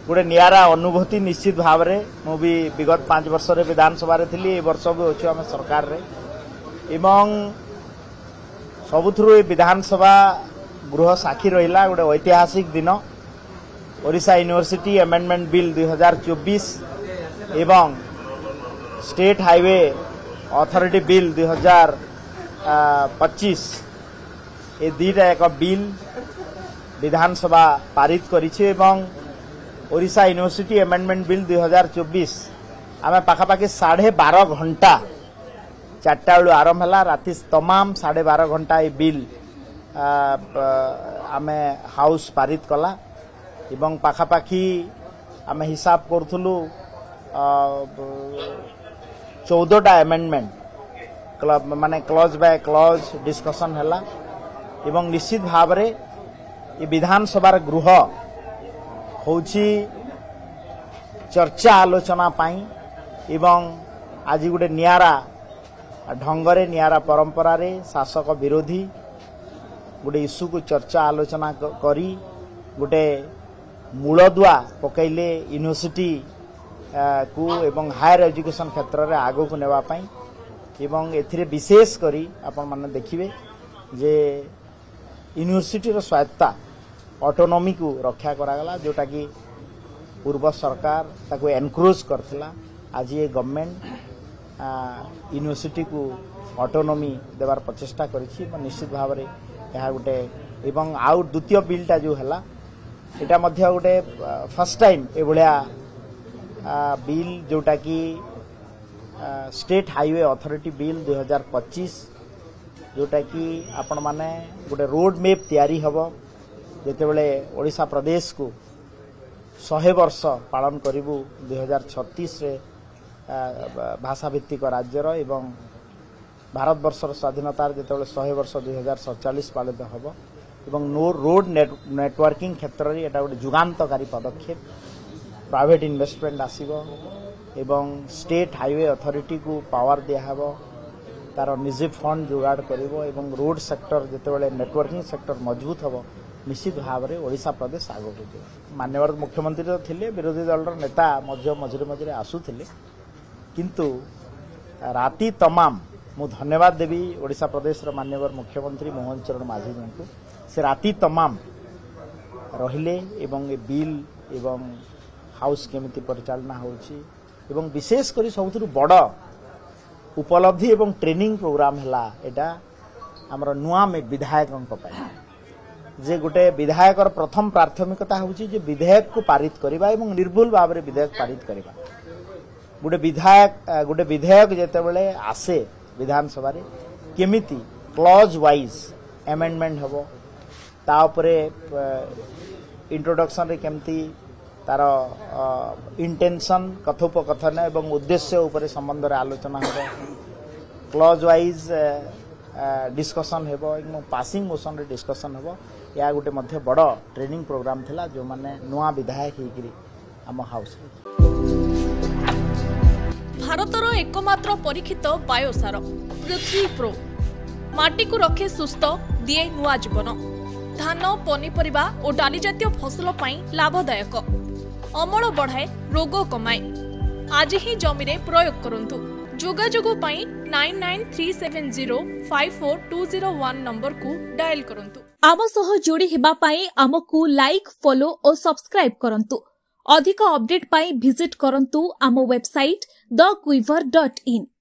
गोटे नियारा अनुभूति निश्चित भाव में मु भी विगत 5 वर्ष विधानसभा थी ए वर्ष भी अच्छे आम सरकार रे एवं सबुथु विधानसभा गृह साक्षी रहा गोटे ऐतिहासिक दिन ओडिशा यूनिवर्सिटी अमेंडमेंट बिल 2024 एवं स्टेट हाईवे अथॉरिटी बिल 2025 ये दुईटा एक बिल विधानसभा पारित करिछि एवं ओडिशा यूनिवर्सिटी अमेंडमेंट बिल 2024 आम पाखापाखि 12.5 घंटा 4टा बेलू आरंभ है राति तमाम 12.5 घंटा ये बिल आम हाउस पारित कला एवं पाखापाखि आम हिसाब करूँ 14टा अमेंडमेंट माने क्लॉज बाय क्लॉज डिस्कशन है एवं निश्चित भाव में ये विधानसभा गृह होची चर्चा आलोचना पाई एवं आज गोटे नियारा ढंगरे नियारा परंपरा रे शासक विरोधी गोटे इश्यू को चर्चा आलोचना करी गोटे मूलदुआ पकैले यूनिवर्सिटी को एवं हायर एजुकेशन क्षेत्र में आगो को नेवा पाई एवं एथिरे विशेष करी आपण माने देखिबे जे यूनिवर्सिटी रो स्वायत्ता ऑटोनॉमी को रक्षा करागला जोटा कि पूर्व सरकार ताको एनक्रोज करथिला आज ये गवर्नमेंट यूनिवर्सिटी को ऑटोनॉमी देवार प्रचेष्टा करिछि निश्चित भाव में यह गोटे एवं आउ द्वितीय बिलटा जो है एटा मध्य गोटे फर्स्ट टाइम ए भलिया बिल जोटा कि स्टेट हाईवे अथॉरिटी बिल 2025 जोटा कि आपण माने गोटे रोड मैप तैयारी हबो जेते बेले ओडिशा प्रदेश को 100 वर्ष पालन करिबु 2036 रे भाषा भित्तिक राज्यर एवं भारत वर्षर स्वाधीनतार जेते बेले 100 वर्ष 2047 पालित हबो एवं रोड नेटवर्किंग क्षेत्र रे एटा गोटे जुगांतकारी पदक्षेप प्राइवेट इन्वेस्टमेंट आसीबो एवं स्टेट हाईवे अथॉरिटी को पावर दिया हबो तार निजी फंड जुगाड़ करिवो एवं रोड सेक्टर जेते बेले नेटवर्किंग सेक्टर मजबूत हबो निश्चित भाव में ओडिशा प्रदेश आगो को माननीय मुख्यमंत्री तो थिले विरोधी दल नेता मझिरे मझिरे आसुथिले किंतु राति तमाम मु धन्यवाद देवी ओडिशा प्रदेश माननीय मुख्यमंत्री मोहन चरण माझी जी को से राति तमाम रहिले एवं ए बिल एवं हाउस केमिति परिचालना होछि एवं विशेष करी सबुथुरु बड़ उपलब्धि एवं ट्रेनिंग प्रोग्राम हला एटा हमर नुआ में विधायकन को पाई जे गोटे विधायकर प्रथम प्राथमिकता होछि जे विधेयक को पारित करिबा एवं निर्भुल भाव में विधेयक पारित करिबा गोटे विधेयक जेते बेले आसे विधानसभा रे केमिति क्लॉज वाइज अमेंडमेंट हबो ता उपरे इंट्रोडक्शन रे केमिति तार इंटेंशन कथोपकथन एवं उद्देश्य उपरे संबंध रे आलोचना हबो क्लॉज वाइज डिस्कशन हेबो एवं पासिंग मोशन रे डिस्कशन हेबो या गोटे मध्य बड़ ट्रेनिंग प्रोग्राम थिला जो माने नुआ विधायक हेकरी आम हाउस भारतर एकमात्र परीक्षित बायोसार पृथ्वी प्रो माटी को रखे सुस्थ दिए नुआ जीवन धान पनीपरिबा और डाली जातीय फसल पाई लाभदायक अमल बढ़ाए रोग कमाए आज ही जमी रे प्रयोग करंतु जोगाजोग पाई 9937054201 नंबर को डायल करंतु आम सह जोड़ी हेबा पाई आमको लाइक फॉलो और सब्सक्राइब करंतु अधिक अपडेट पाई विजिट करंतु आम वेबसाइट thequiver.in